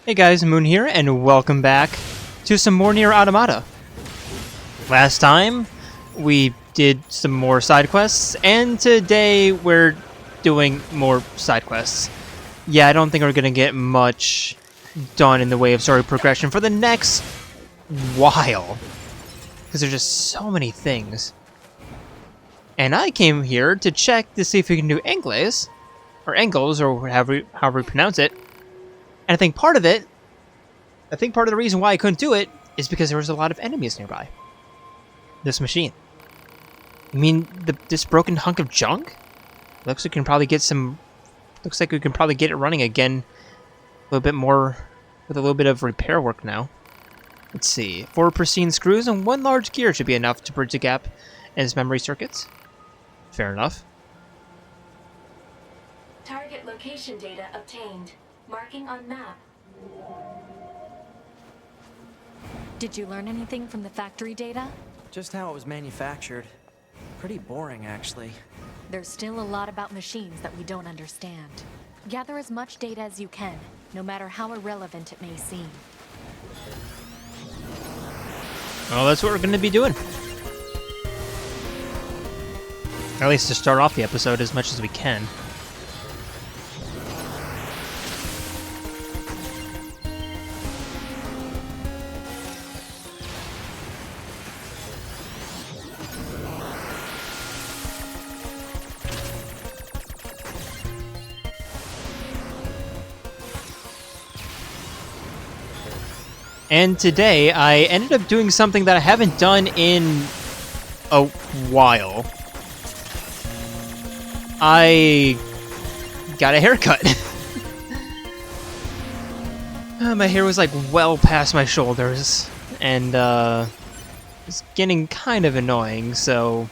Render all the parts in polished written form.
Hey guys, Moon here, and welcome back to some more NieR Automata. Last time, we did some more side quests, and today we're doing more side quests. Yeah, I don't think we're gonna get much done in the way of story progression for the next while, because there's just so many things. And I came here to check to see if we can do Angles, or Angles, or however we pronounce it. And I think part of the reason why I couldn't do it is because there was a lot of enemies nearby. This machine. You mean this broken hunk of junk? Looks like we can probably get it running again a little bit more with a little bit of repair work now. Let's see. 4 pristine screws and 1 large gear should be enough to bridge the gap in its memory circuits. Fair enough. Target location data obtained. Marking on map. Did you learn anything from the factory data? Just how it was manufactured. Pretty boring, actually. There's still a lot about machines that we don't understand. Gather as much data as you can, no matter how irrelevant it may seem. Well, that's what we're going to be doing. At least to start off the episode as much as we can. And today, I ended up doing something that I haven't done in a while. I got a haircut. My hair was like well past my shoulders, and it's getting kind of annoying, so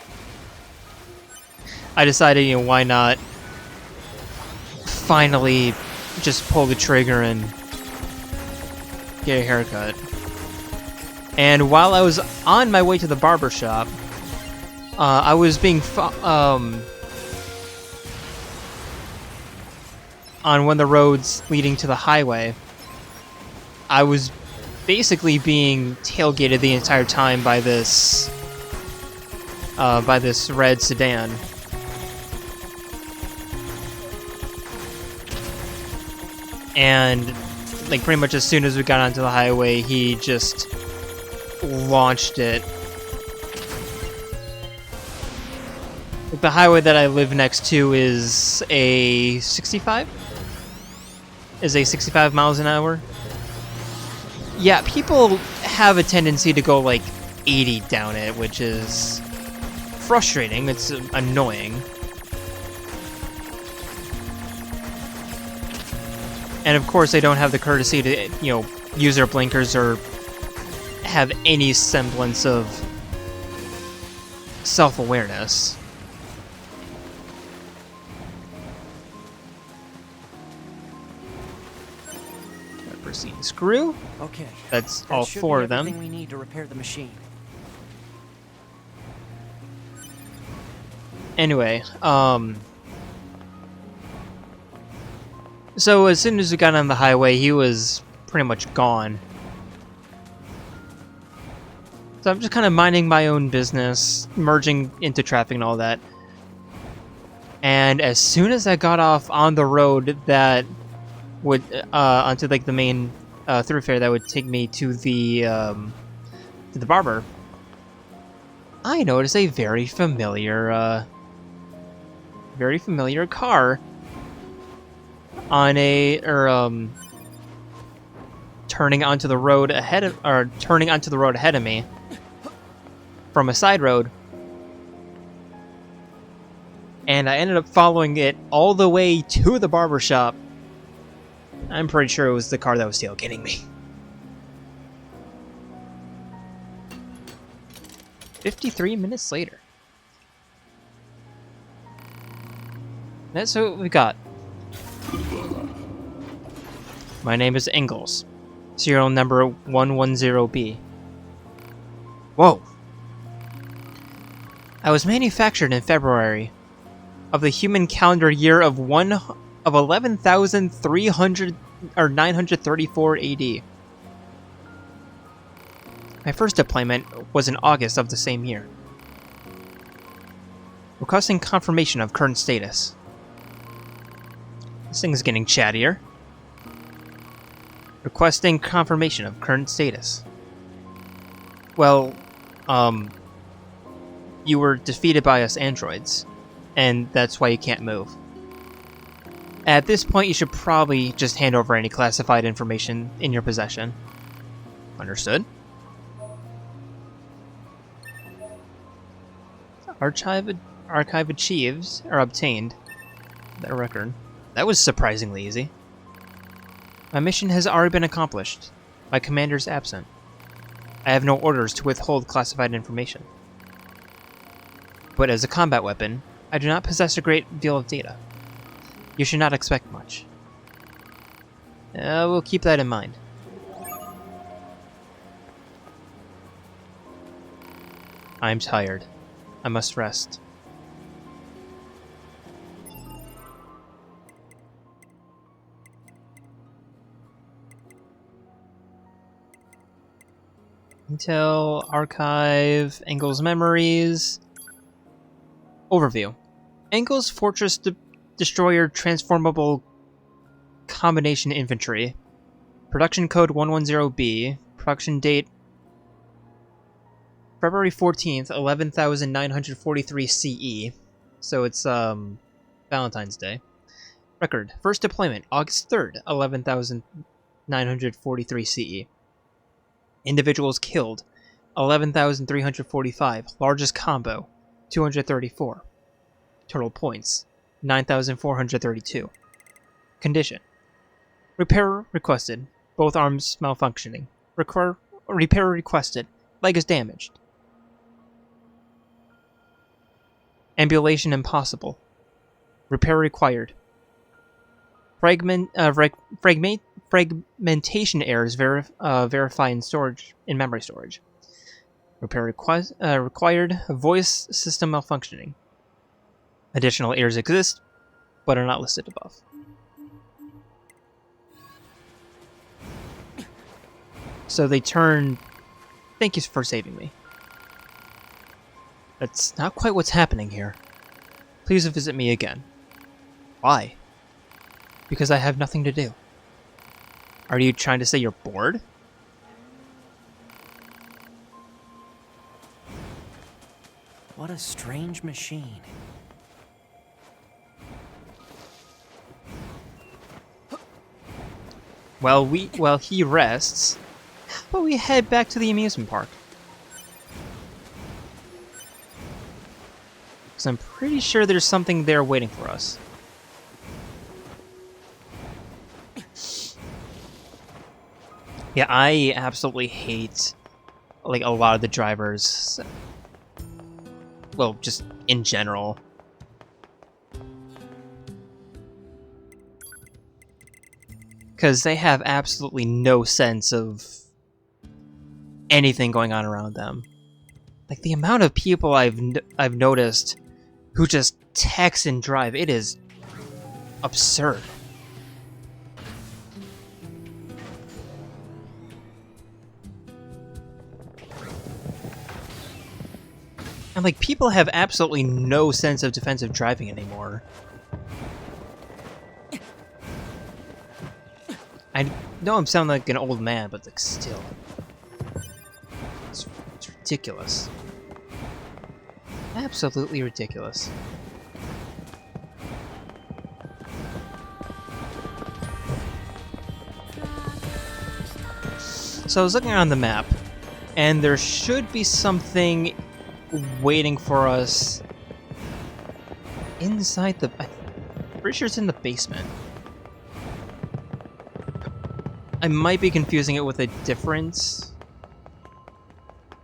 I decided, why not finally just pull the trigger and get a haircut. And while I was on my way to the barber shop, I was being on one of the roads leading to the highway. I was basically being tailgated the entire time by this red sedan. And like pretty much as soon as we got onto the highway, he just launched it. The highway that I live next to is a 65 miles an hour. Yeah, people have a tendency to go like 80 down it, which is frustrating. It's annoying. And of course, they don't have the courtesy to, use their blinkers or have any semblance of self-awareness. Pristine screw. Okay. That's all 4 of them. Everything we need to repair the machine. Anyway, so as soon as we got on the highway, he was pretty much gone. So I'm just kind of minding my own business, merging into traffic and all that. And as soon as I got off on the road that would onto like the main thoroughfare that would take me to the barber, I noticed a very familiar car on turning onto the road ahead of me from a side road, and I ended up following it all the way to the barber shop. I'm pretty sure it was the car that was tailgating me. 53 minutes later. That's what we got. My name is Engels. Serial number 110B. Whoa. I was manufactured in February of the human calendar year of 11,300 934 AD. My first deployment was in August of the same year. Requesting confirmation of current status. This thing's getting chattier. Requesting confirmation of current status. Well, you were defeated by us androids, and that's why you can't move. At this point, you should probably just hand over any classified information in your possession. Understood? Archive achieves, or obtained. That record. That was surprisingly easy. My mission has already been accomplished. My commander's absent. I have no orders to withhold classified information. But as a combat weapon, I do not possess a great deal of data. You should not expect much. We'll keep that in mind. I'm tired. I must rest. Intel, archive, Engel's memories. Overview. Engel's Fortress Destroyer Transformable Combination Infantry. Production code 110B. Production date February 14th, 11,943 CE. So it's Valentine's Day. Record. First deployment, August 3rd, 11,943 CE. Individuals killed, 11,345. Largest combo, 234. Total points, 9,432. Condition. Repair requested. Both arms malfunctioning. Repair requested. Leg is damaged. Ambulation impossible. Repair required. Fragmentation errors verify in memory storage. Repair required. Voice system malfunctioning. Additional errors exist, but are not listed above. So they turn. Thank you for saving me. That's not quite what's happening here. Please visit me again. Why? Because I have nothing to do. Are you trying to say you're bored? What a strange machine. While he rests, how about we head back to the amusement park? Because I'm pretty sure there's something there waiting for us. Yeah, I absolutely hate, like, a lot of the drivers. Well, just in general. Because they have absolutely no sense of anything going on around them. Like, the amount of people I've noticed who just text and drive, it is absurd. And, like, people have absolutely no sense of defensive driving anymore. I know I'm sounding like an old man, but, like, still. It's ridiculous. Absolutely ridiculous. So I was looking on the map, and there should be something waiting for us inside the... I'm pretty sure it's in the basement. I might be confusing it with a different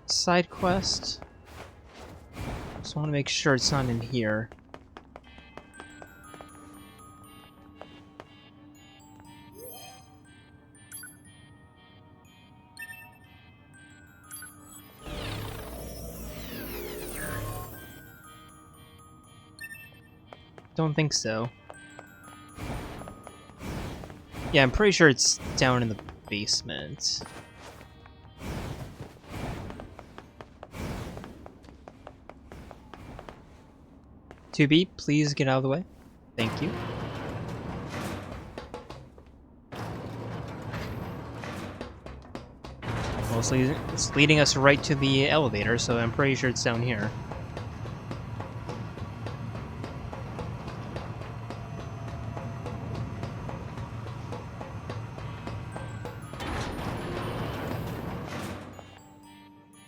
side quest. Just want to make sure it's not in here. Don't think so. Yeah, I'm pretty sure it's down in the basement. To be, please get out of the way. Thank you. Mostly, it's leading us right to the elevator, so I'm pretty sure it's down here.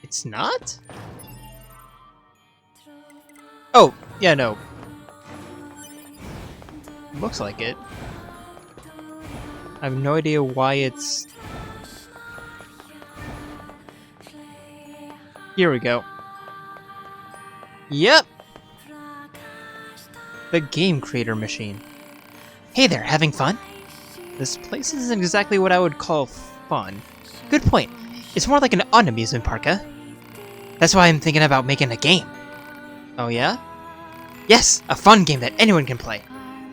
It's not? Oh, yeah, no. Looks like it. I have no idea why it's... Here we go. Yep! The game creator machine. Hey there, having fun? This place isn't exactly what I would call fun. Good point. It's more like an amusement park, huh? That's why I'm thinking about making a game. Oh yeah? Yes, a fun game that anyone can play.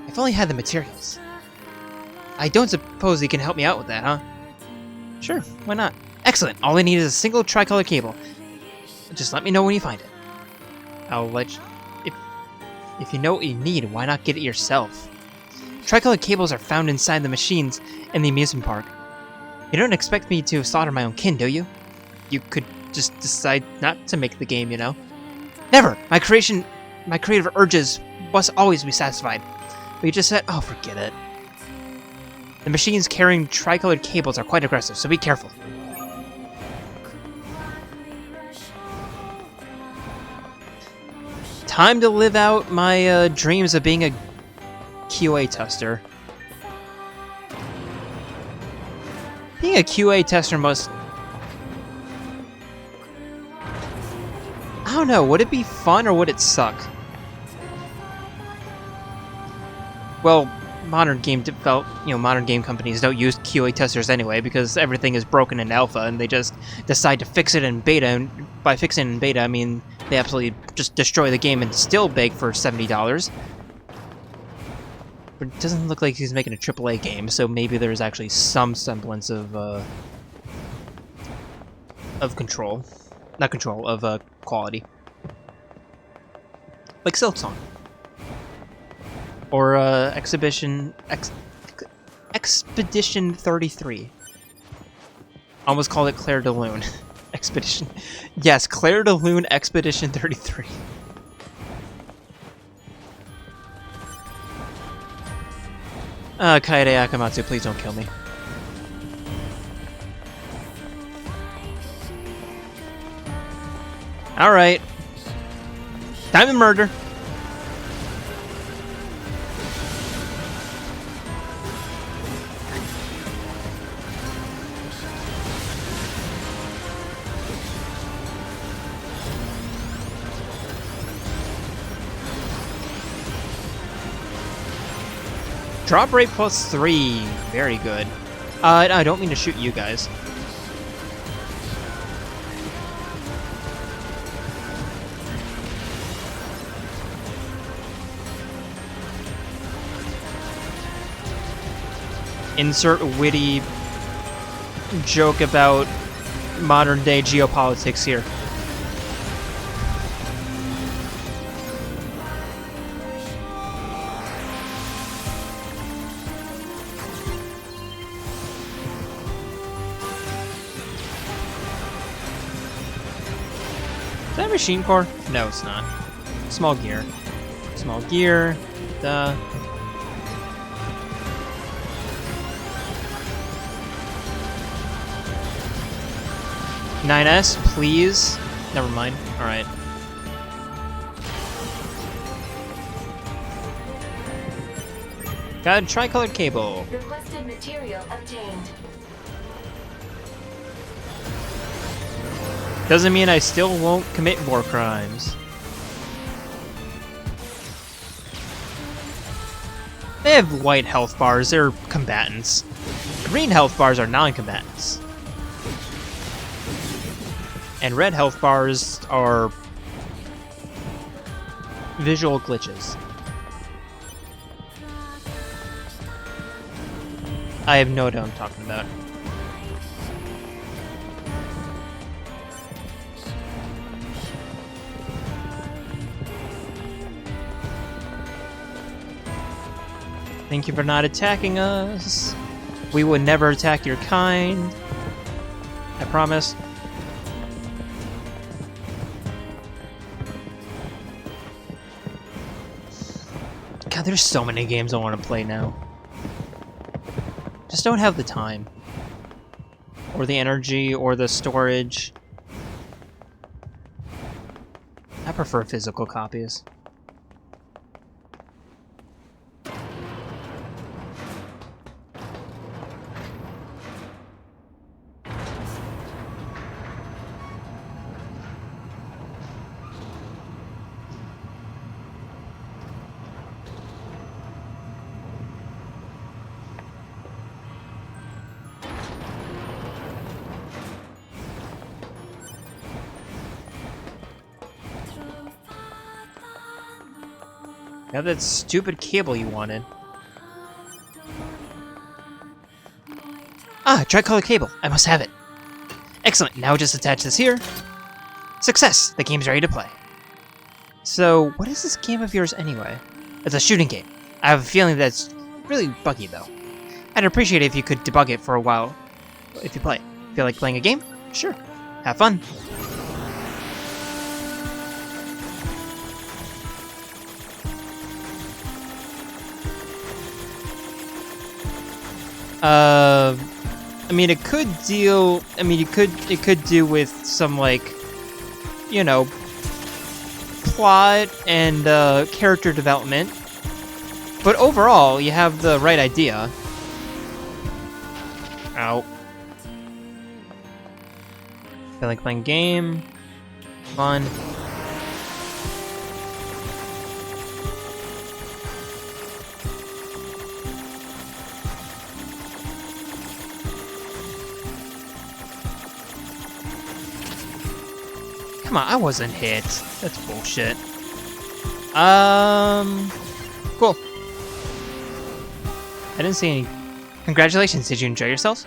If only I had the materials. I don't suppose you can help me out with that, huh? Sure, why not? Excellent, all I need is a single tricolor cable. Just let me know when you find it. I'll let you... If you know what you need, why not get it yourself? Tricolor cables are found inside the machines in the amusement park. You don't expect me to slaughter my own kin, do you? You could just decide not to make the game, you know? Never! My creative urges must always be satisfied. But you just said, oh, forget it. The machines carrying tricolored cables are quite aggressive, so be careful. Time to live out my dreams of being a QA tester. Being a QA tester must... I don't know, would it be fun or would it suck? Well, modern game companies don't use QA testers anyway because everything is broken in alpha and they just decide to fix it in beta, and by fixing it in beta I mean they absolutely just destroy the game and still beg for $70. But it doesn't look like he's making a AAA game, so maybe there's actually some semblance of control. Not control, of quality. Like Silksong. Or Expedition 33. Almost called it Claire de Lune. Expedition. Yes, Claire de Lune Expedition 33. Kaede Akamatsu, please don't kill me. Alright. Time to murder. Drop rate +3. Very good. I don't mean to shoot you guys. Insert witty joke about modern day geopolitics here. Is that machine core? No, it's not. Small gear. Small gear. Duh. "9S, please." Never mind. Alright. Got a tricolored cable. Requested material obtained. Doesn't mean I still won't commit more crimes. They have white health bars, they're combatants. Green health bars are non-combatants. And red health bars are visual glitches. I have no idea what I'm talking about. Thank you for not attacking us. We would never attack your kind. I promise. God, there's so many games I want to play now. Just don't have the time. Or the energy, or the storage. I prefer physical copies. Have that stupid cable you wanted. Ah, tricolor cable. I must have it. Excellent. Now just attach this here. Success! The game's ready to play. So, what is this game of yours anyway? It's a shooting game. I have a feeling that's really buggy though. I'd appreciate it if you could debug it for a while if you play. Feel like playing a game? Sure. Have fun. I mean, it could deal. I mean, it could do with some, like, you know, plot and character development. But overall, you have the right idea. Ow. Feel like playing game. Fun. Come on, I wasn't hit. That's bullshit. Cool. I didn't see any. Congratulations, did you enjoy yourselves?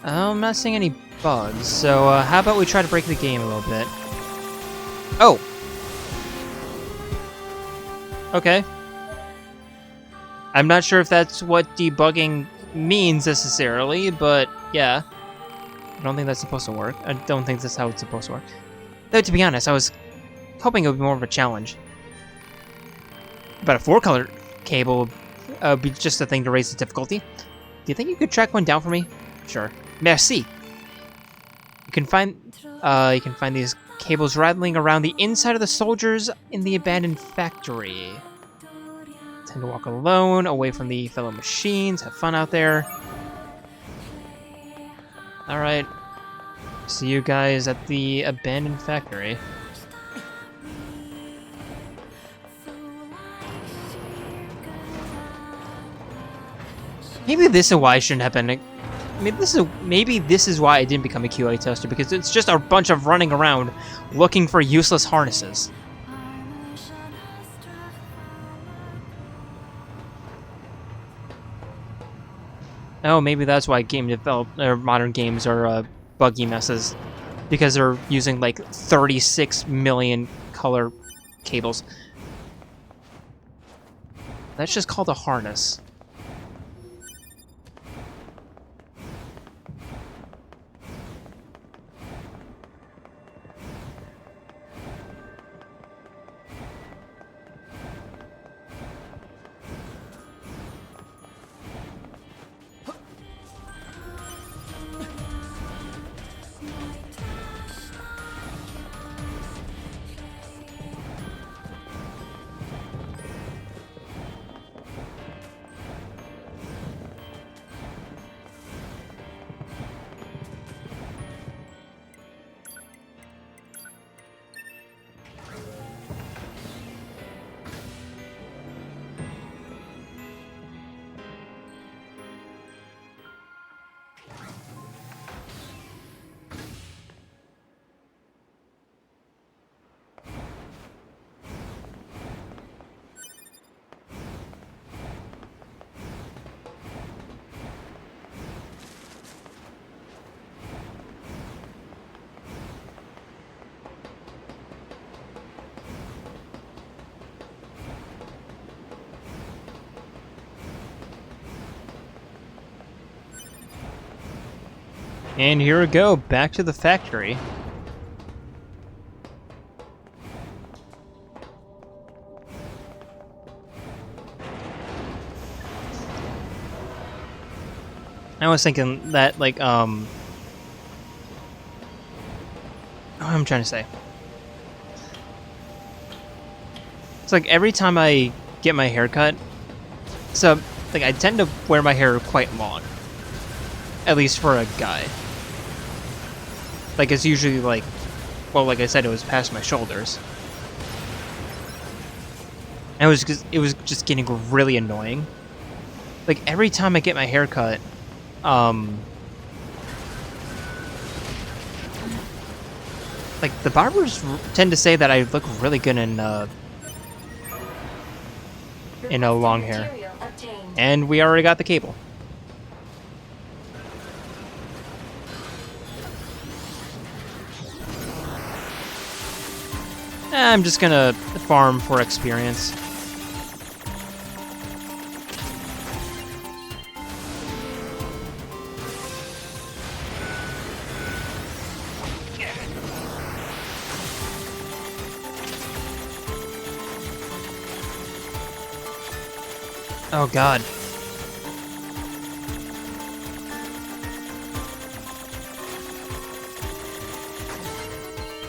I'm not seeing any bugs, so how about we try to break the game a little bit? Oh! Okay. I'm not sure if that's what debugging means necessarily, but yeah. I don't think that's supposed to work. I don't think that's how it's supposed to work. Though, to be honest, I was hoping it would be more of a challenge. But a 4-color cable would be just a thing to raise the difficulty. Do you think you could track one down for me? Sure. Merci. You can find these cables rattling around the inside of the soldiers in the abandoned factory. Tend to walk alone, away from the fellow machines. Have fun out there. Alright. See you guys at the abandoned factory. Maybe this is why I shouldn't have been. Maybe this is why I didn't become a QA tester, because it's just a bunch of running around looking for useless harnesses. Oh, maybe that's why modern games are buggy messes, because they're using like 36 million color cables. That's just called a harness. And here we go, back to the factory. I was thinking that, like, what am I trying to say? It's like every time I get my hair cut, so, like, I tend to wear my hair quite long. At least for a guy. Like, it's usually, like, well, like I said, it was past my shoulders. And it was just getting really annoying. Like, every time I get my hair cut, like, the barbers tend to say that I look really good in a long hair. And we already got the cable. I'm just gonna farm for experience. Oh god.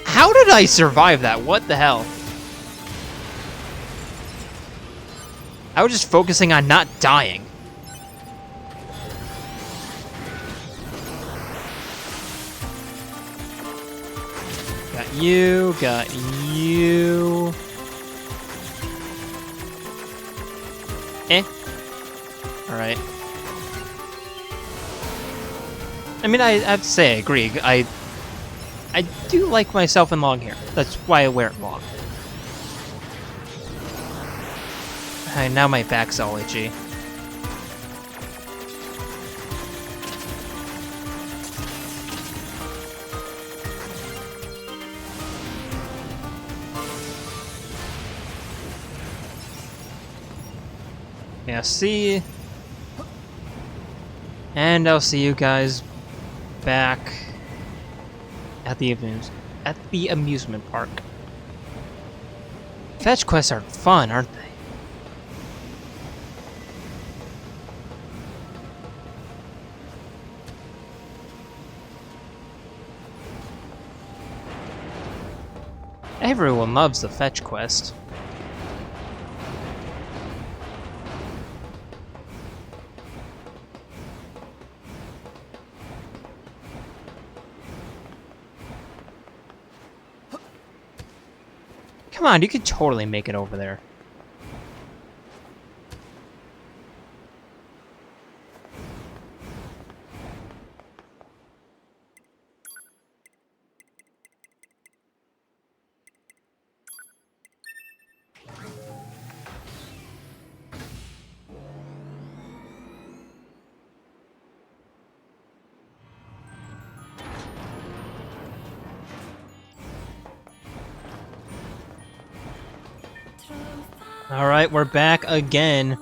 How did I survive that? What the hell? I was just focusing on not dying. Got you, got you. Alright. I mean, I have to say, I agree. I do like myself in long hair. That's why I wear it long. Now my back's all itchy. Yeah, see. And I'll see you guys back at the amusement park. Fetch quests are fun, aren't they? Everyone loves the fetch quest. Come on, you could totally make it over there. Alright, we're back again.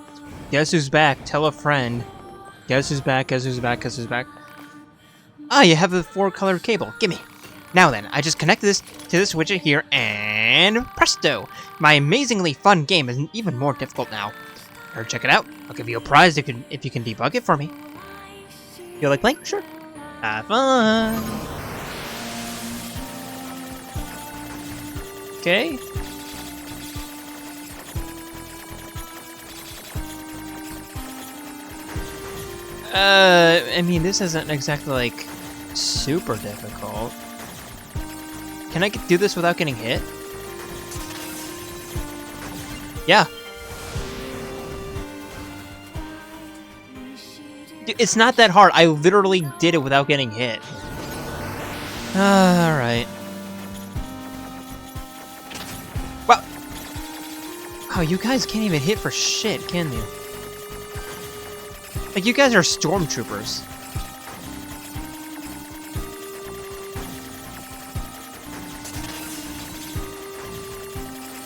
Guess who's back? Tell a friend. Guess who's back? Guess who's back? Guess who's back? Ah, you have the 4-colored cable. Gimme. Now then, I just connected this to this widget here, and presto! My amazingly fun game is even more difficult now. Or check it out. I'll give you a prize if you can debug it for me. You like playing? Sure. Have fun. Okay. I mean, this isn't exactly, like, super difficult. Can I do this without getting hit? Yeah. Dude, it's not that hard. I literally did it without getting hit. Alright. Well. Oh, you guys can't even hit for shit, can you? Like, you guys are stormtroopers.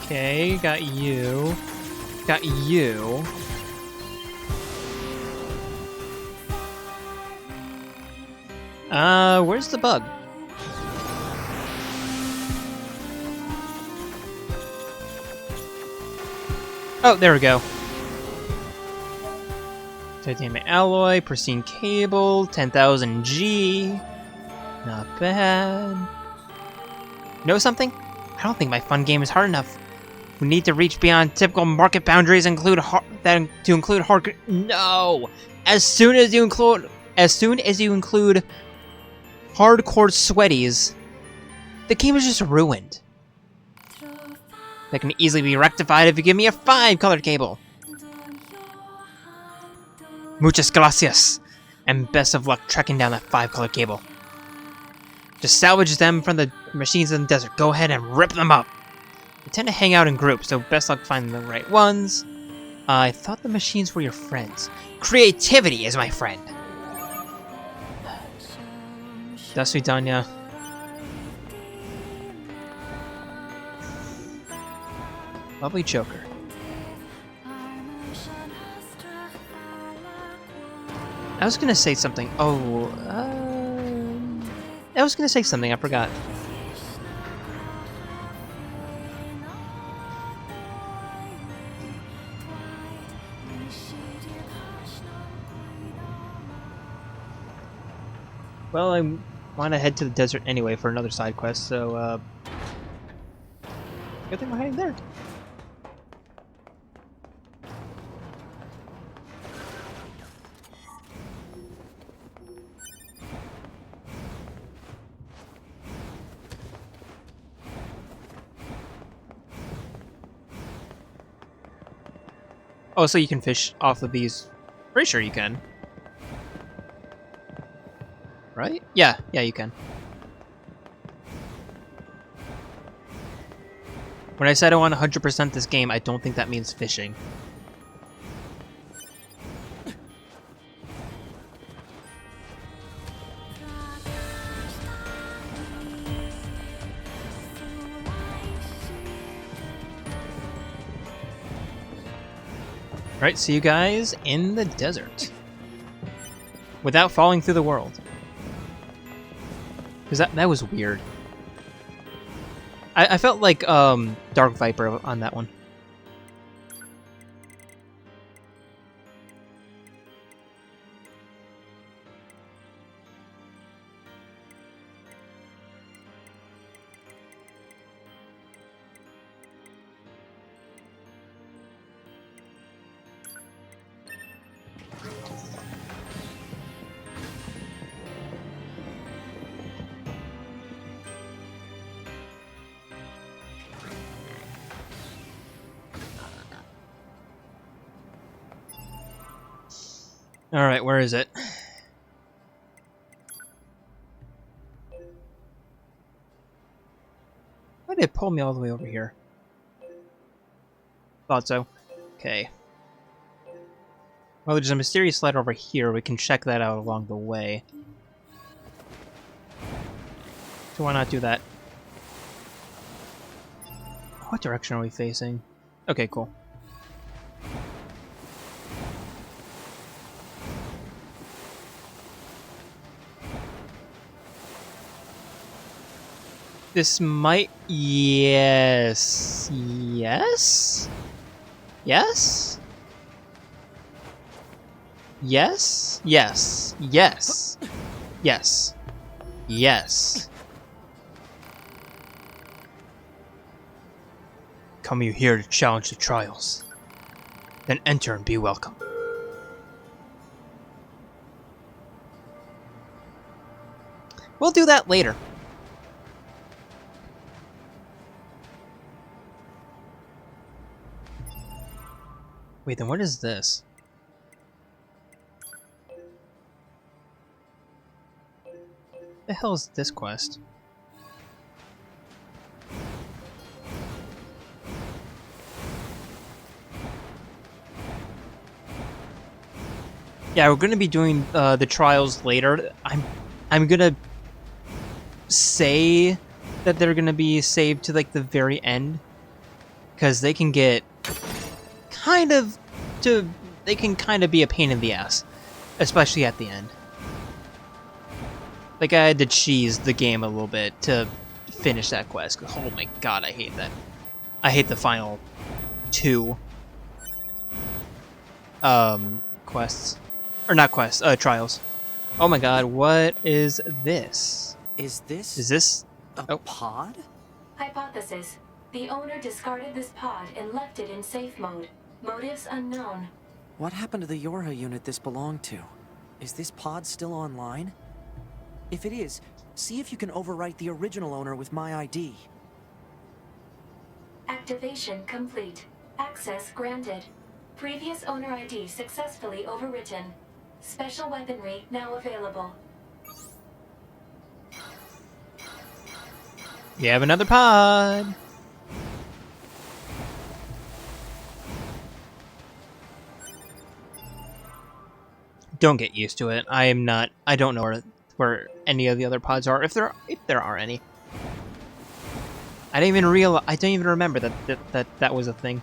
Okay, got you. Got you. Where's the bug? Oh, there we go. Titanium alloy, pristine cable, 10,000 G. Not bad. Know something? I don't think my fun game is hard enough. We need to reach beyond typical market boundaries, include hard. No. As soon as you include hardcore sweaties, the game is just ruined. That can easily be rectified if you give me a 5-color cable. Muchas gracias, and best of luck tracking down that 5-color cable. Just salvage them from the machines in the desert. Go ahead and rip them up. They tend to hang out in groups, so best luck finding the right ones. I thought the machines were your friends. Creativity is my friend. До свидания. Lovely Joker. I was gonna say something. Oh, I was gonna say something. I forgot. Well, I want to head to the desert anyway for another side quest, so good thing we're heading there. Oh, so you can fish off of these. Pretty sure you can. Right? Yeah, you can. When I said I want 100% this game, I don't think that means fishing. Right, see you guys in the desert. Without falling through the world. Because that was weird. I felt like Dark Viper on that one. Alright, where is it? Why did it pull me all the way over here? Thought so. Okay. Well, there's a mysterious slide over here. We can check that out along the way. So why not do that? What direction are we facing? Okay, cool. This might... Yes? Yes? Yes? Yes? Yes. Yes. Yes. Yes. Come you here to challenge the trials. Then enter and be welcome. We'll do that later. Wait, then what is this? What the hell is this quest? Yeah, we're gonna be doing the trials later. I'm gonna say that they're gonna be saved to like the very end, because they can get they can kind of be a pain in the ass, especially at the end. Like, I had to cheese the game a little bit to finish that quest. Oh my god, I hate that. I hate the final 2 quests. Or not quests, trials. Oh my god, what is this? Is this Is this... a oh. pod? Hypothesis. The owner discarded this pod and left it in safe mode. Motives unknown. What happened to the Yorha unit this belonged to? Is this pod still online? If it is, see if you can overwrite the original owner with my ID. Activation complete. Access granted. Previous owner ID successfully overwritten. Special weaponry now available. You have another pod! Don't get used to it. I don't know where any of the other pods are, if there are any. I didn't even remember that was a thing.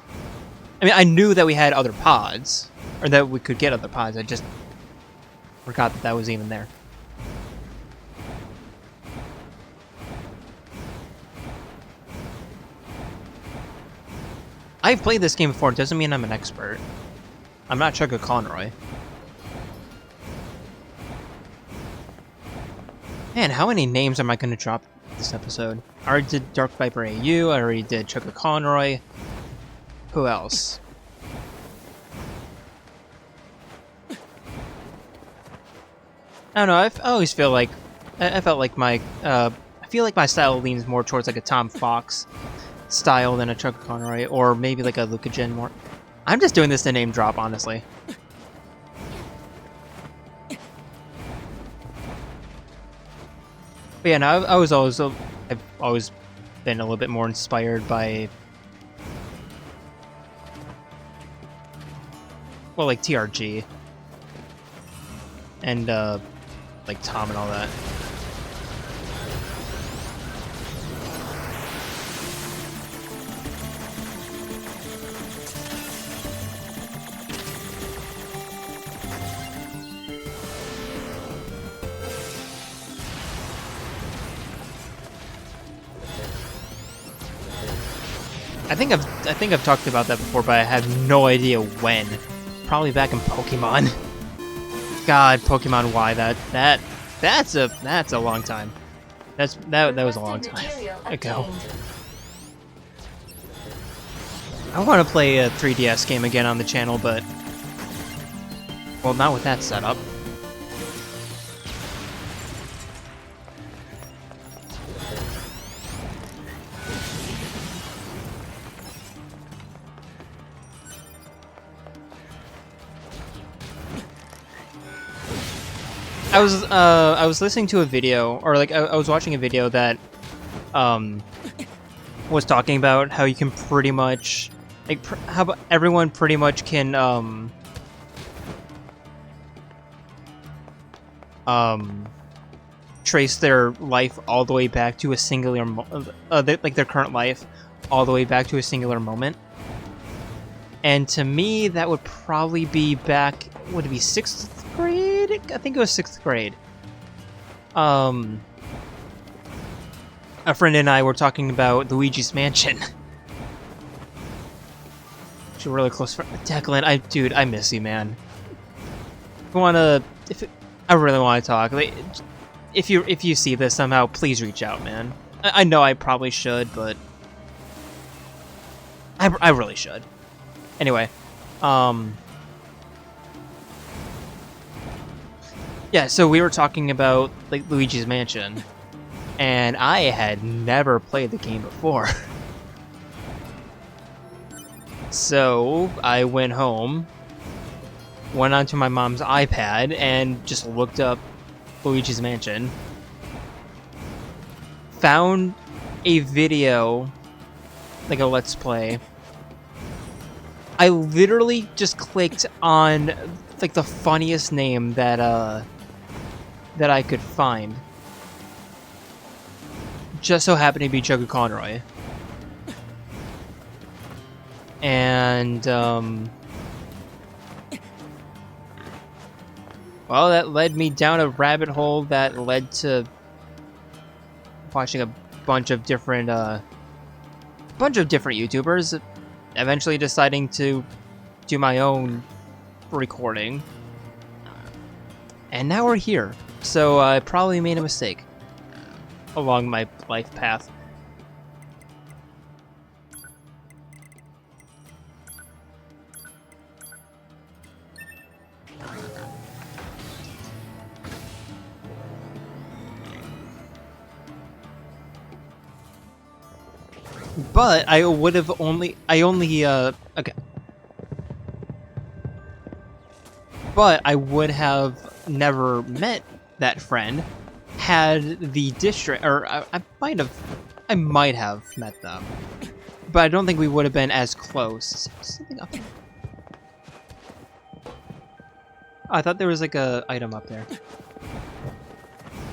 I mean, I knew that we had other pods, or that we could get other pods. I just forgot that was even there. I've played this game before. It doesn't mean I'm an expert. I'm not Chugga Conroy. Man, how many names am I going to drop this episode? I already did Dark Viper AU, I already did Chugga Conroy. Who else? I don't know, I always feel like... I felt like my... I feel like my style leans more towards like a Tom Fox style than a Chugga Conroy, or maybe like a Luca Gen more. I'm just doing this to name drop, honestly. But yeah, no, I've always been a little bit more inspired by, well, like TRG and like Tom and all that. I think I've talked about that before, but I have no idea when. Probably back in Pokemon. God, Pokemon Y, that's a long time. That was a long time ago. I want to play a 3DS game again on the channel, but well, not with that setup. I was listening to a video, or like I was watching a video that was talking about how you can pretty much like how everyone pretty much can trace their life all the way back to a singular like their current life all the way back to a singular moment. And to me, that would probably be back, would it be 6th grade? I think it was 6th grade. A friend and I were talking about Luigi's Mansion. She's a really close friend. Declan, dude, I miss you, man. I really want to talk. Like, if you see this somehow, please reach out, man. I know I probably should, but I really should. Anyway, yeah, so we were talking about like Luigi's Mansion, and I had never played the game before. So I went home, went onto my mom's iPad, and just looked up Luigi's Mansion. Found a video, like a Let's Play. I literally just clicked on like the funniest name that I could find. Just so happened to be Chugga Conroy. And Well, that led me down a rabbit hole that led to watching a bunch of different YouTubers, eventually deciding to do my own recording. And now we're here. So I probably made a mistake along my life path. But I would have okay. But I would have never met that friend had the district, or I might have met them, but I don't think we would have been as close. Something up there. Oh, I thought there was like a item up there.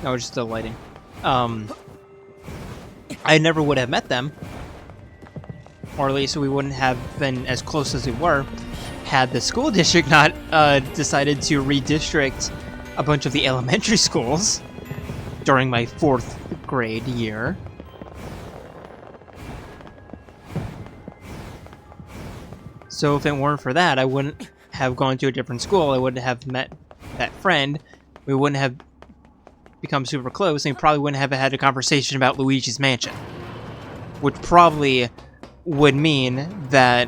No, it's just the lighting. I never would have met them, or at least we wouldn't have been as close as we were, had the school district not decided to redistrict a bunch of the elementary schools during my 4th grade year. So if it weren't for that, I wouldn't have gone to a different school. I wouldn't have met that friend. We wouldn't have become super close, and we probably wouldn't have had a conversation about Luigi's Mansion. Which probably would mean that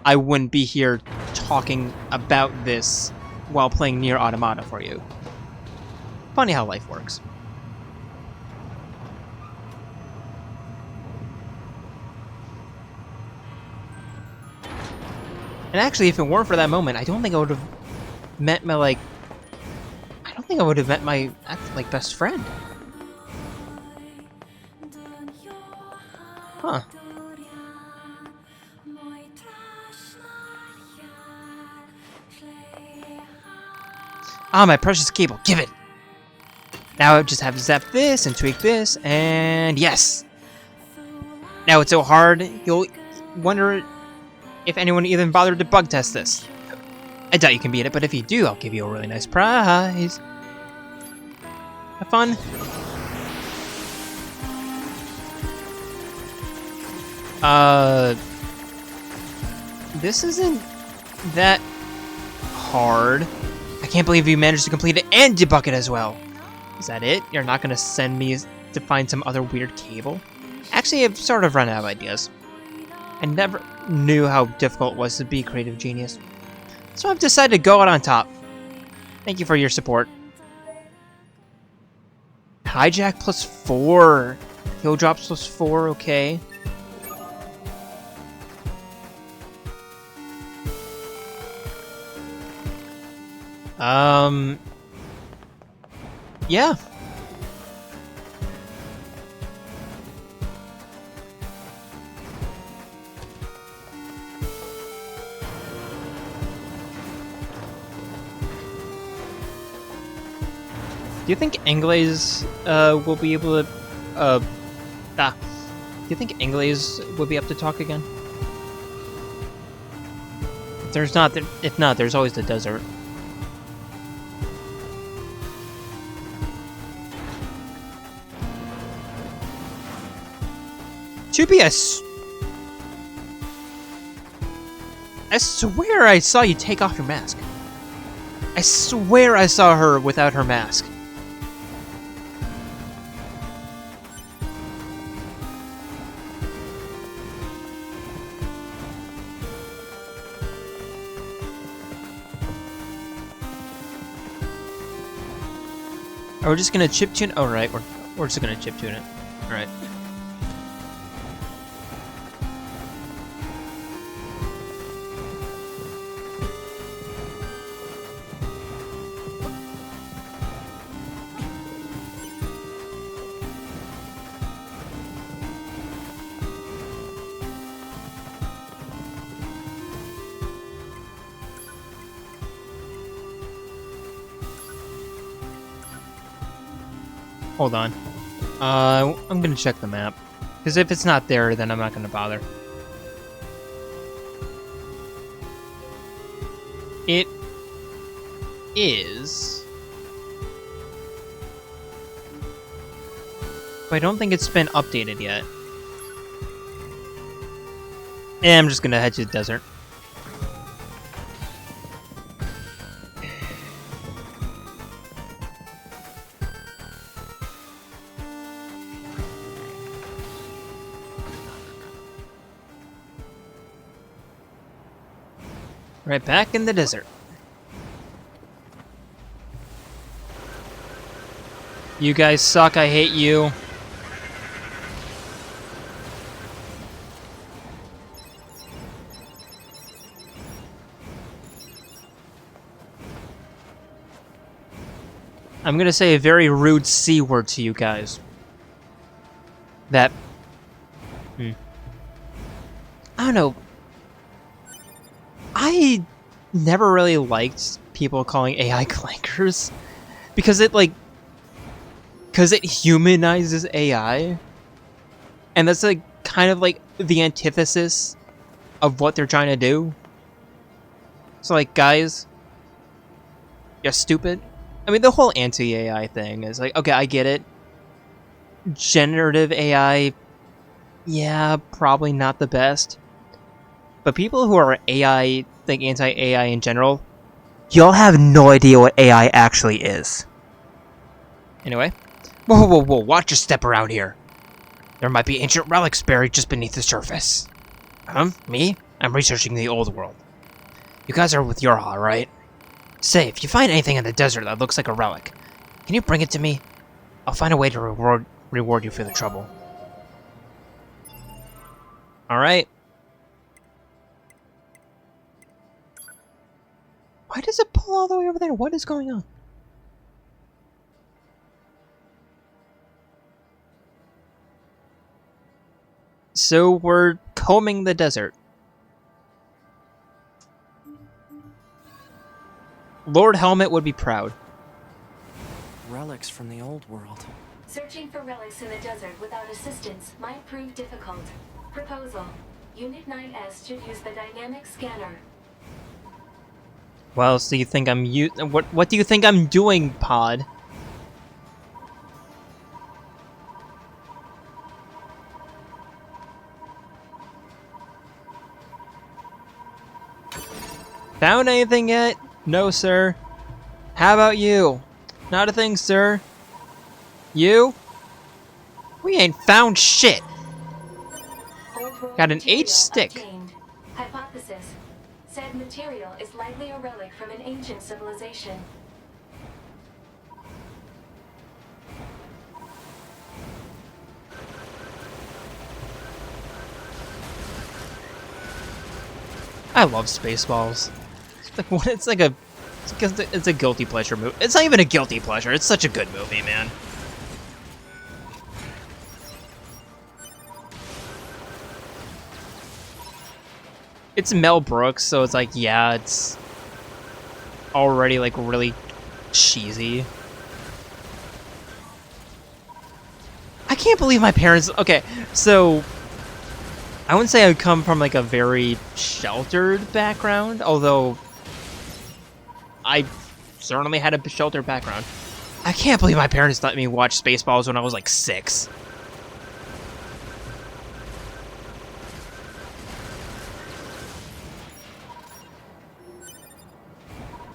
I wouldn't be here talking about this while playing NieR Automata for you. Funny how life works. And actually, if it weren't for that moment, I don't think I would have met my, I don't think I would have met my, best friend. Huh. Ah, my precious cable, give it! Now I just have to zap this and tweak this, and yes! Now it's so hard, you'll wonder if anyone even bothered to bug test this. I doubt you can beat it, but if you do, I'll give you a really nice prize. Have fun. This isn't that hard. I can't believe you managed to complete it and debug it as well. Is that it? You're not gonna send me to find some other weird cable? Actually, I've sort of run out of ideas. I never knew how difficult it was to be a creative genius. So I've decided to go out on top. Thank you for your support. Hijack plus 4. Heal drops plus 4, okay. Yeah. Do you think Inglaze will be able to do you think Inglaze would be up to talk again? If not, there's always the desert. I swear I saw you take off your mask. I swear I saw her without her mask. Are we just gonna chiptune? Oh, right, we're just gonna chiptune it. All right. Hold on. I'm gonna check the map. Because if it's not there, then I'm not gonna bother. It is... But I don't think it's been updated yet. And I'm just gonna head to the desert. Right back in the desert. You guys suck, I hate you. I'm gonna say a very rude C word to you guys. That... I don't know. I never really liked people calling AI clankers. Because it, like... Because it humanizes AI. And that's, like, kind of, like, the antithesis of what they're trying to do. So, like, guys... You're stupid. I mean, the whole anti-AI thing is like, okay, I get it. Generative AI, yeah, probably not the best. But people who are AI, like anti-AI in general, y'all have no idea what AI actually is. Anyway. Whoa, whoa, whoa, watch your step around here. There might be ancient relics buried just beneath the surface. Me? I'm researching the old world. You guys are with Yorha, right? Say, if you find anything in the desert that looks like a relic, can you bring it to me? I'll find a way to reward you for the trouble. Alright. Why does it pull all the way over there? What is going on? So we're combing the desert. Lord Helmet would be proud. Relics from the old world. Searching for relics in the desert without assistance might prove difficult. Proposal. Unit 9S should use the dynamic scanner. Well, so you think I'm what do you think I'm doing, Pod? Found anything yet? No, sir. How about you? Not a thing, sir. You? We ain't found shit. Got an H stick. Obtained. Hypothesis. Said material is likely a relic from an ancient civilization. I love Spaceballs. It's a guilty pleasure movie. It's not even a guilty pleasure. It's such a good movie, man. It's Mel Brooks, so it's like, yeah, it's already like really cheesy. I can't believe my parents... Okay, so... I wouldn't say I would come from like a very sheltered background, although I certainly had a sheltered background. I can't believe my parents let me watch Spaceballs when I was like 6.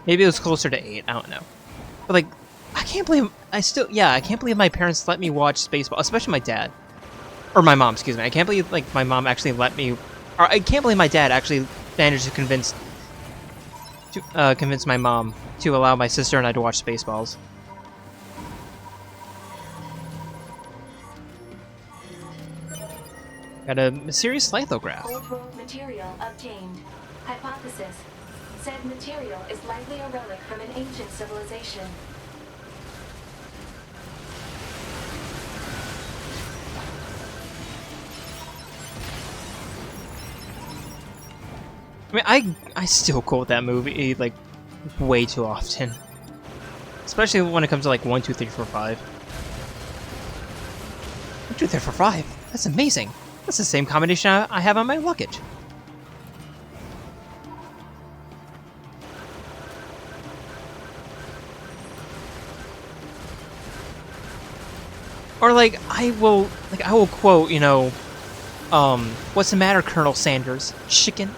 Maybe it was closer to 8, I don't know. But like, I can't believe, I can't believe my parents let me watch Spaceballs, especially my dad. Or my mom, excuse me. I can't believe, like, my mom actually let me... Or I can't believe my dad actually managed to convince my mom to allow my sister and I to watch Spaceballs. Got a mysterious lithograph. Old world material obtained. Hypothesis. Said material is likely a relic from an ancient civilization. I mean, I still quote that movie, like, way too often. Especially when it comes to, like, 1, 2, 3, 4, 5. 1, 2, 3, 4, 5? That's amazing. That's the same combination I have on my luggage. Or like I will quote, you know, what's the matter, Colonel Sanders? Chicken?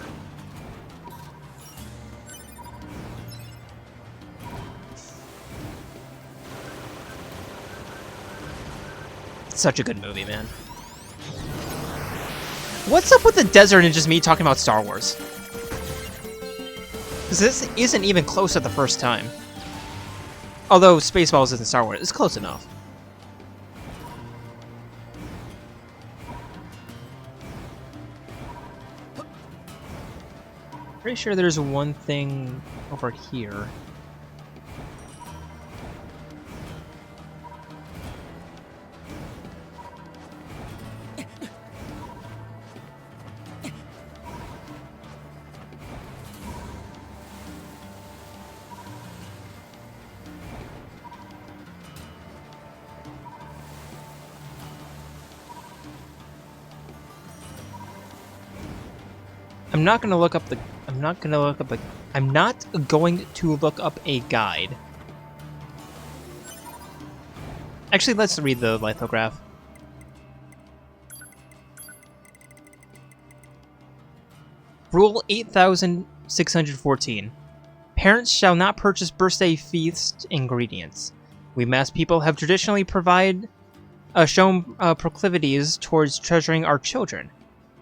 Such a good movie, man. What's up with the desert and just me talking about Star Wars? Because this isn't even close at the first time. Although Spaceballs isn't Star Wars, it's close enough. Pretty sure there's one thing over here. I'm not gonna look up a guide. Actually, let's read the lithograph. Rule 8614. Parents shall not purchase birthday feast ingredients. We mass people have traditionally shown proclivities towards treasuring our children.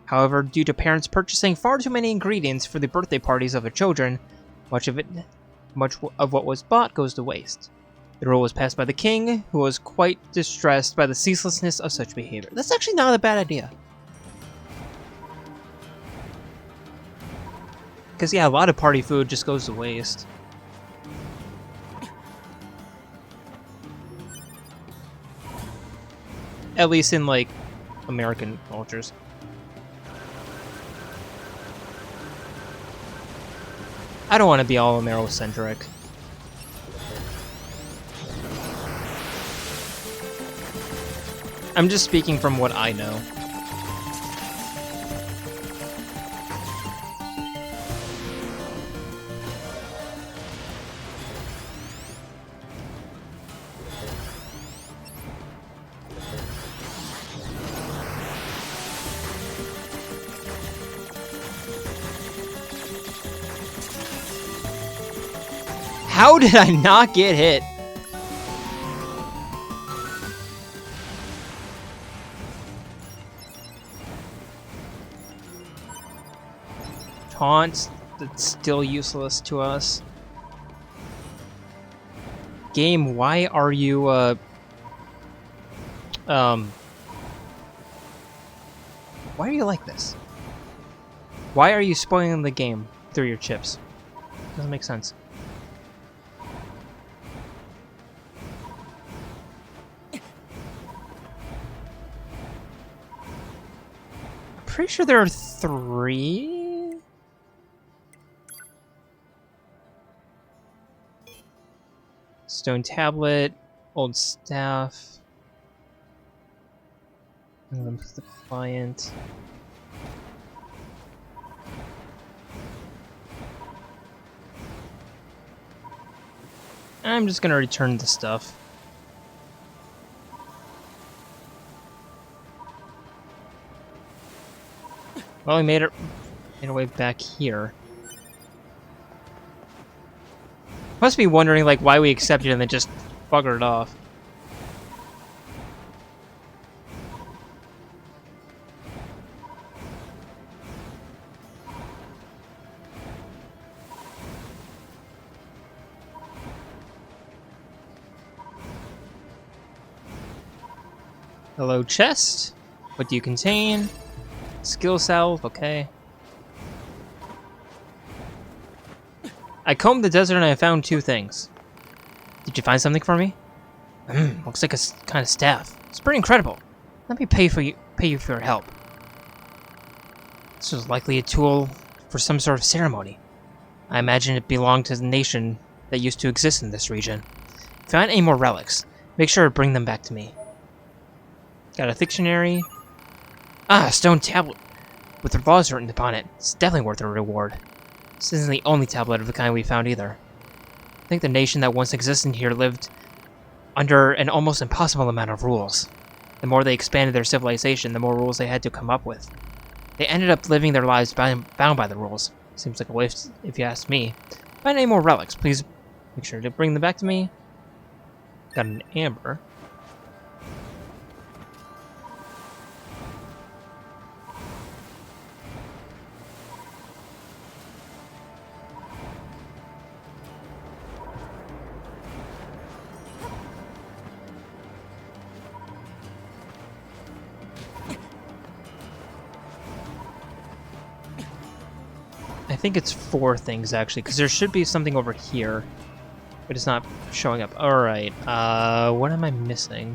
However, due to parents purchasing far too many ingredients for the birthday parties of their children, much of what was bought goes to waste. The rule was passed by the king, who was quite distressed by the ceaselessness of such behavior. That's actually not a bad idea. Because, yeah, a lot of party food just goes to waste. At least in, like, American cultures. I don't want to be all Amerocentric. I'm just speaking from what I know. How did I not get hit? Taunt, that's still useless to us. Game, why are you, why are you like this? Why are you spoiling the game through your chips? Doesn't make sense. Pretty sure there are 3. Stone tablet, old staff, and then the client. I'm just gonna return the stuff. Well, we made our way back here. Must be wondering, like, why we accepted and then just buggered off. Hello, chest. What do you contain? Skill salve, okay. I combed the desert and I found 2 things. Did you find something for me? Looks like a kind of staff. It's pretty incredible. Let me pay you for your help. This was likely a tool for some sort of ceremony. I imagine it belonged to the nation that used to exist in this region. If you find any more relics, make sure to bring them back to me. Got a dictionary. Ah, a stone tablet with their laws written upon it. It's definitely worth a reward. This isn't the only tablet of the kind we found either. I think the nation that once existed here lived under an almost impossible amount of rules. The more they expanded their civilization, the more rules they had to come up with. They ended up living their lives bound by the rules. Seems like a waste, if you ask me. Find any more relics, please make sure to bring them back to me. Got an amber. I think it's 4 things, actually, because there should be something over here, but it's not showing up. Alright, what am I missing?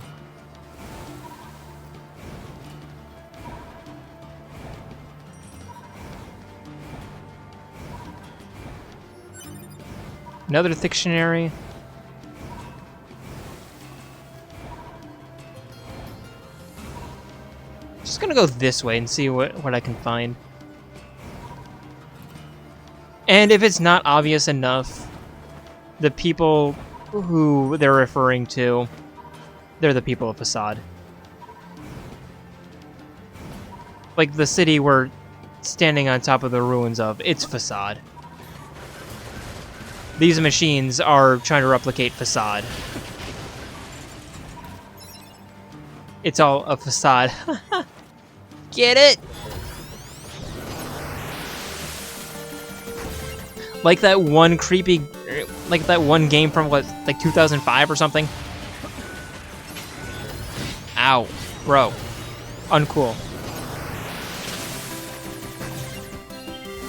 Another dictionary. Just gonna go this way and see what I can find. And if it's not obvious enough, the people who they're referring to, they're the people of Facade. Like the city we're standing on top of the ruins of, it's Facade. These machines are trying to replicate Facade. It's all a facade. Get it? Like that one creepy, like that one game from what, like 2005 or something? Ow, bro. Uncool.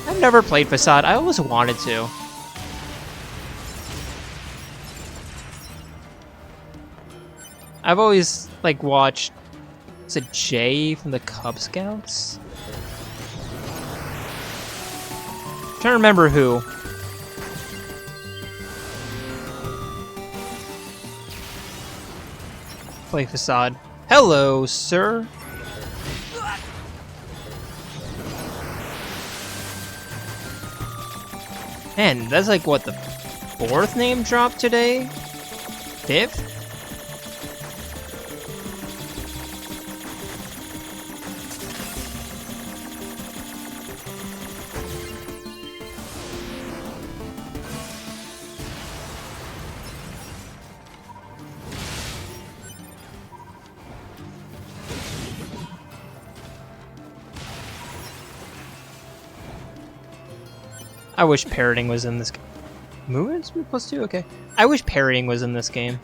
I've never played Facade. I always wanted to. I've always, like, watched... Is it Jay from the Cub Scouts? I'm trying to remember who. Play Facade. Hello, sir. Man, that's like, what, the 4th name drop today? 5th? I wish parroting was in this game. Movement speed +2? Okay. I wish parroting was in this game.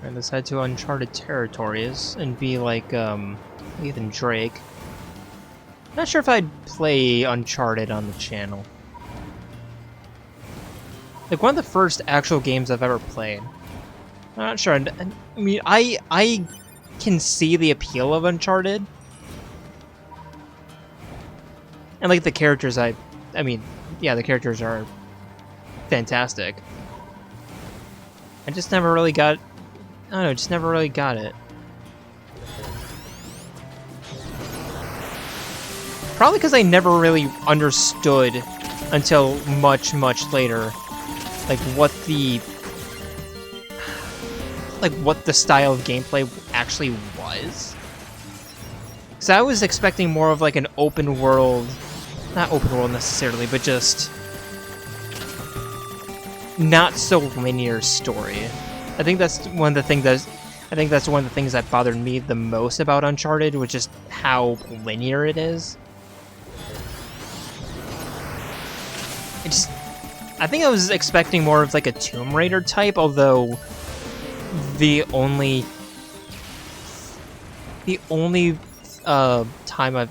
And let's head to uncharted territories and be like, Ethan Drake. Not sure if I'd play Uncharted on the channel. Like, one of the first actual games I've ever played. I'm not sure. I mean, I can see the appeal of Uncharted. And, like, the characters, I mean, yeah, the characters are fantastic. I just never really got... I don't know, just never really got it. Probably because I never really understood until much, much later, like, what the style of gameplay actually was. Because I was expecting more of like an open world, not open world necessarily, but just not so linear story. I think that's one of the things that bothered me the most about Uncharted, was just how linear it is. I think I was expecting more of like a Tomb Raider type, although the only time I've,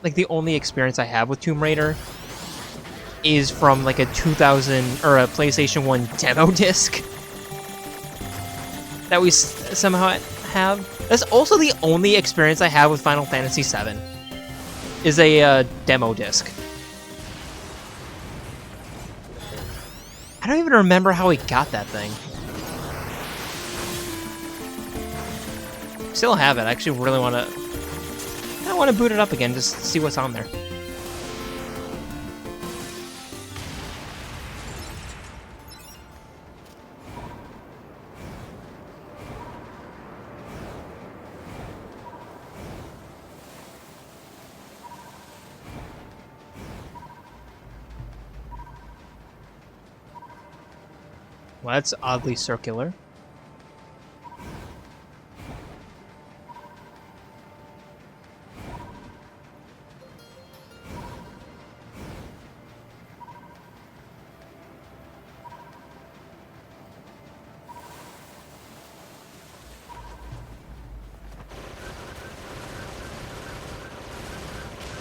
like, the only experience I have with Tomb Raider is from like a 2000 or a PlayStation 1 demo disc that we somehow have. That's also the only experience I have with Final Fantasy VII, is a demo disc. I don't even remember how we got that thing. Still have it. I actually really want to... I want to boot it up again, just see what's on there. Well, that's oddly circular.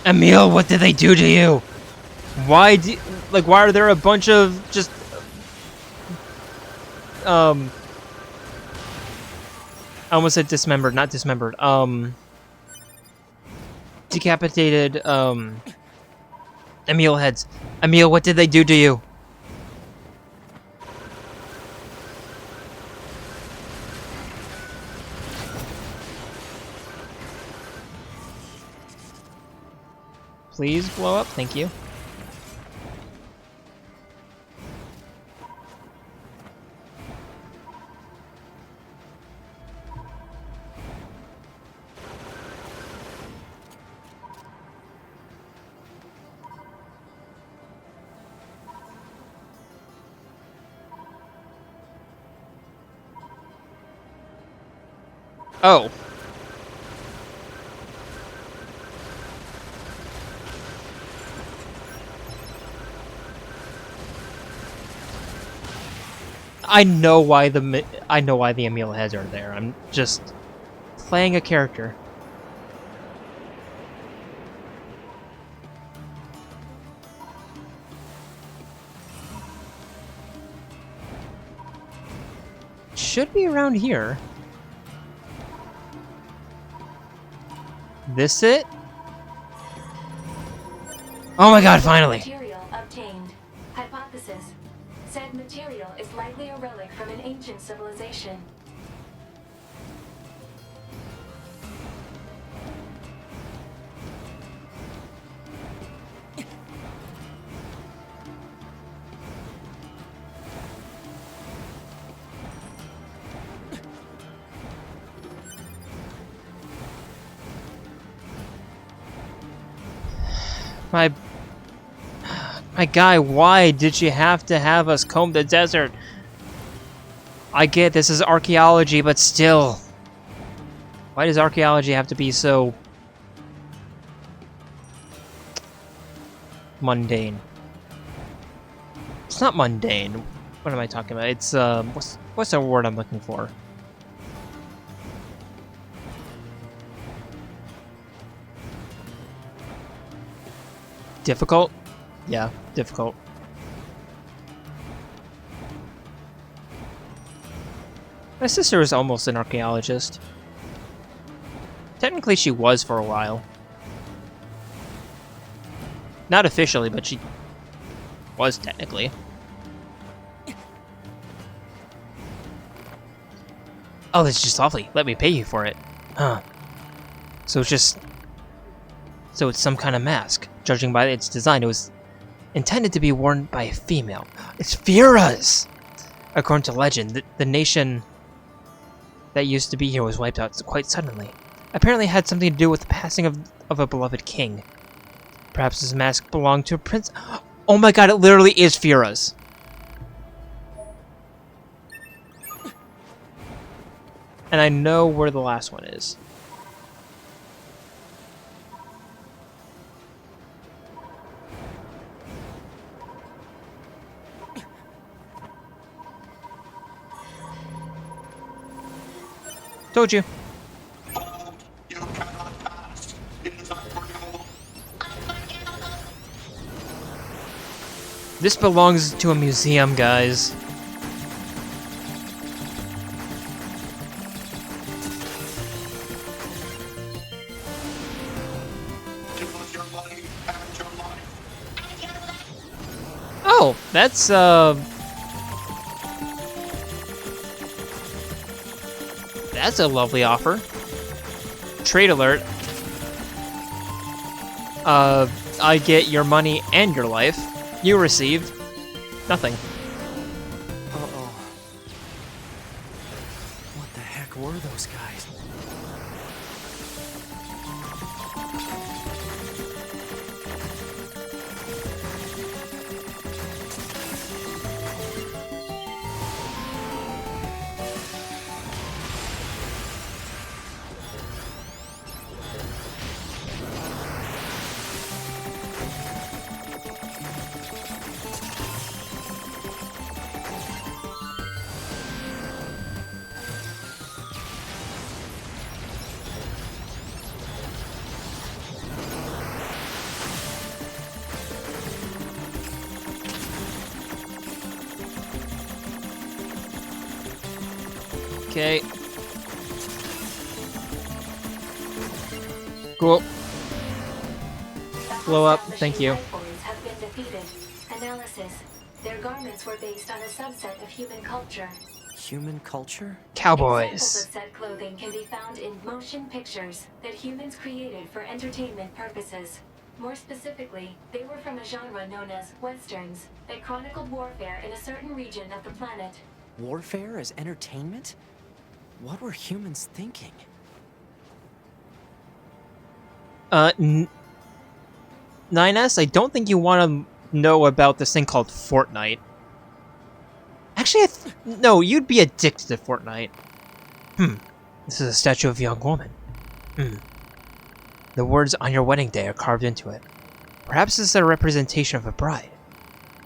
Emil, what did they do to you? Why why are there a bunch of just I almost said dismembered, not dismembered. Decapitated Emil heads. Emil, what did they do to you? Please blow up, thank you. Oh. I know why the Emil heads are there. I'm just playing a character. Should be around here. This it? Oh my god, finally! Material obtained. Hypothesis. Said material is likely a relic from an ancient civilization. My guy, why did you have to have us comb the desert? I get this is archaeology, but still. Why does archaeology have to be so mundane? It's not mundane. What am I talking about? It's what's the word I'm looking for? Difficult? Yeah, difficult. My sister is almost an archaeologist. Technically, she was for a while. Not officially, but she was technically. Oh, that's just lovely. Let me pay you for it. Huh. So it's some kind of mask. Judging by its design, it was intended to be worn by a female. It's Fira's! According to legend, the nation that used to be here was wiped out quite suddenly. Apparently it had something to do with the passing of a beloved king. Perhaps this mask belonged to a prince. Oh my god, it literally is Fira's! And I know where the last one is. Told you. This belongs to a museum, guys. Oh, that's that's a lovely offer. Trade alert. I get your money and your life. You received nothing. Uh-oh. What the heck were those guys? Okay. Cool. Blow up. Thank you. Life forms have been defeated. Analysis. Their garments were based on a subset of human culture. Human culture? Examples Cowboys. of said clothing can be found in motion pictures that humans created for entertainment purposes. More specifically, they were from a genre known as westerns that chronicled warfare in a certain region of the planet. Warfare as entertainment? What were humans thinking? 9S, I don't think you want to know about this thing called Fortnite. Actually, no, you'd be addicted to Fortnite. This is a statue of a young woman. The words "on your wedding day" are carved into it. Perhaps this is a representation of a bride.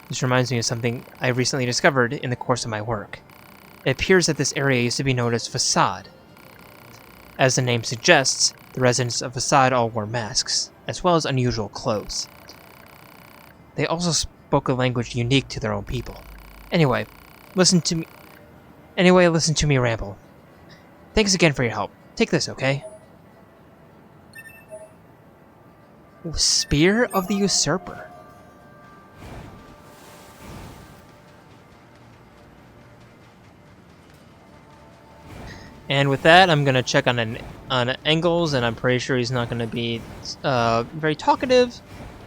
This reminds me of something I recently discovered in the course of my work. It appears that this area used to be known as Facade. As the name suggests, the residents of Facade all wore masks, as well as unusual clothes. They also spoke a language unique to their own people. Anyway, listen to me ramble. Thanks again for your help. Take this, okay? Spear of the Usurper. And with that, I'm gonna check on Engels, and I'm pretty sure he's not gonna be very talkative.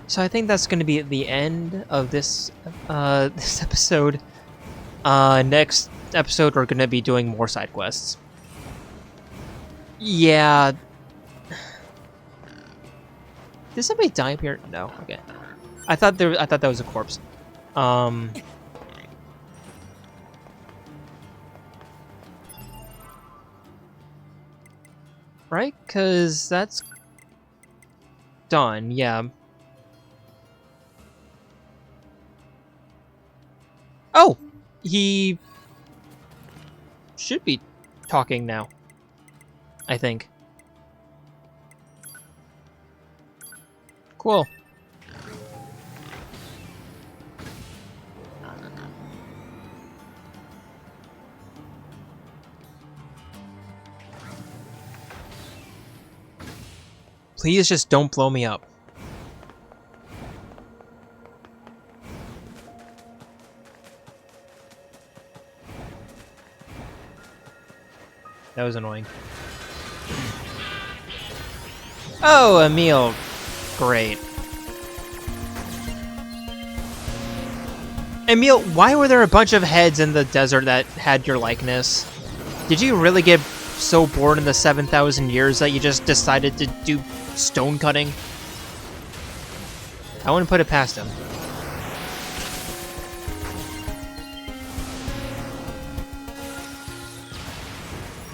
So I think that's gonna be the end of this this episode. Next episode, we're gonna be doing more side quests. Yeah. Did somebody die up here? No. Okay. I thought that was a corpse. Right? Cause that's done. Yeah. Oh, he should be talking now. I think. Cool. Please just don't blow me up. That was annoying. Oh, a meal. Great. Emil, why were there a bunch of heads in the desert that had your likeness? Did you really get so bored in the 7,000 years that you just decided to do stone cutting? I wouldn't put it past him.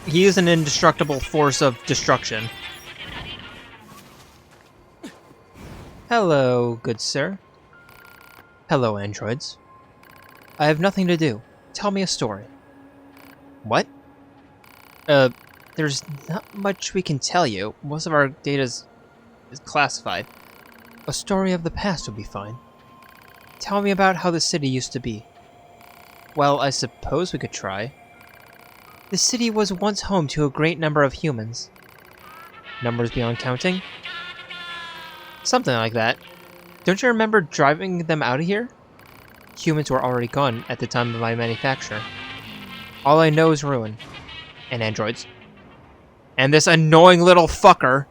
He is an indestructible force of destruction. Hello, good sir. Hello, androids. I have nothing to do. Tell me a story. What? There's not much we can tell you. Most of our data is classified. A story of the past would be fine. Tell me about how the city used to be. Well, I suppose we could try. The city was once home to a great number of humans. Numbers beyond counting? Something like that. Don't you remember driving them out of here? Humans were already gone at the time of my manufacture. All I know is ruin. And androids. And this annoying little fucker.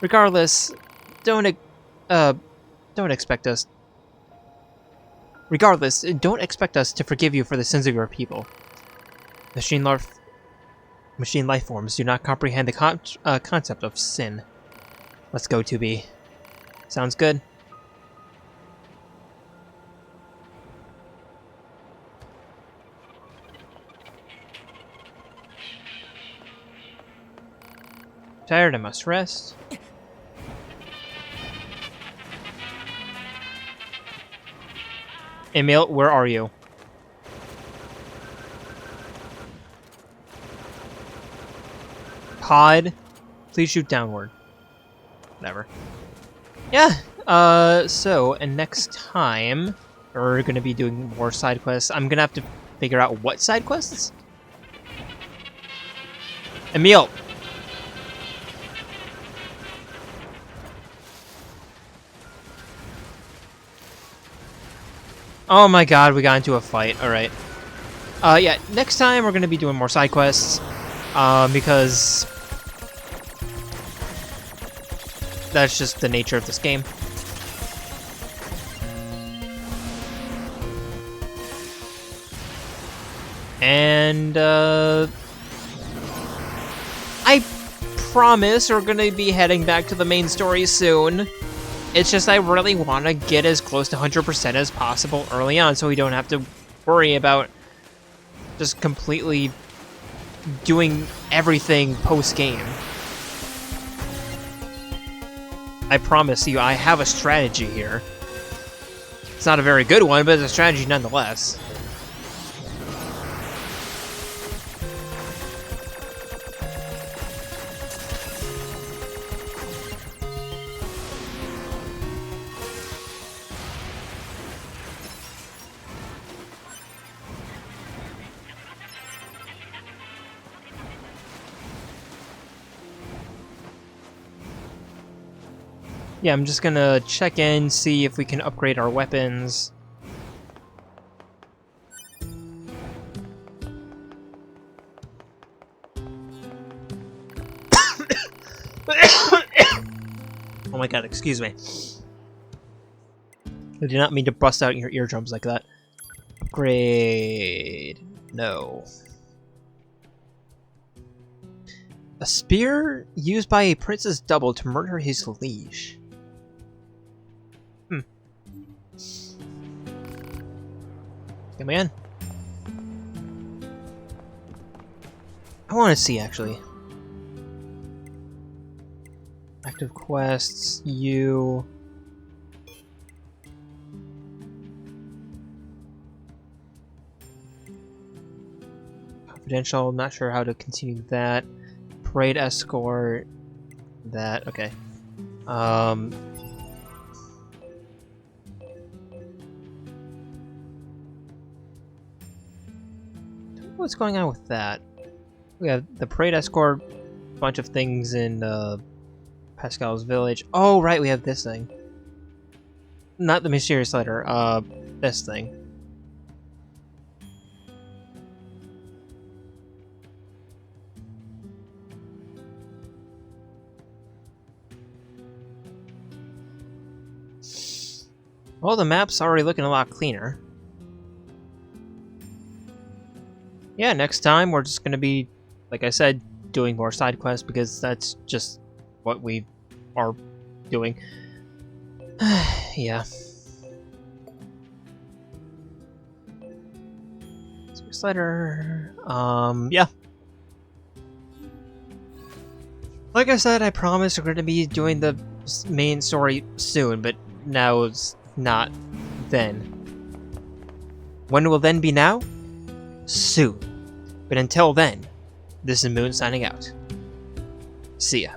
Regardless, don't expect us... Regardless, don't expect us to forgive you for the sins of your people. Machine life forms do not comprehend the concept of sin. Let's go, 2B. Sounds good. Tired, I must rest. Emil, where are you? Pod, please shoot downward. Whatever. Yeah, and next time, we're gonna be doing more side quests. I'm gonna have to figure out what side quests? Emil! Oh my god, we got into a fight. Alright. Yeah, next time we're gonna be doing more side quests. Because that's just the nature of this game. And, I promise we're gonna be heading back to the main story soon. It's just I really want to get as close to 100% as possible early on so we don't have to worry about just completely doing everything post-game. I promise you, I have a strategy here. It's not a very good one, but it's a strategy nonetheless. Yeah, I'm just gonna check in, see if we can upgrade our weapons. Oh my god, excuse me. I did not mean to bust out your eardrums like that. Upgrade. No. A spear used by a prince's double to murder his liege. Come in. I want to see, actually. Active quests, you... Confidential, I'm not sure how to continue that. Parade escort, that, okay. What's going on with that? We have the parade escort, bunch of things in Pascal's village. Oh, right, we have this thing. Not the mysterious letter, this thing. Well, the map's already looking a lot cleaner. Yeah, next time we're just gonna be, like I said, doing more side quests because that's just what we are doing. Yeah. Serious letter. Yeah. Like I said, I promise we're gonna be doing the main story soon, but now it's not then. When will then be now? Soon. But until then, this is Moon signing out. See ya.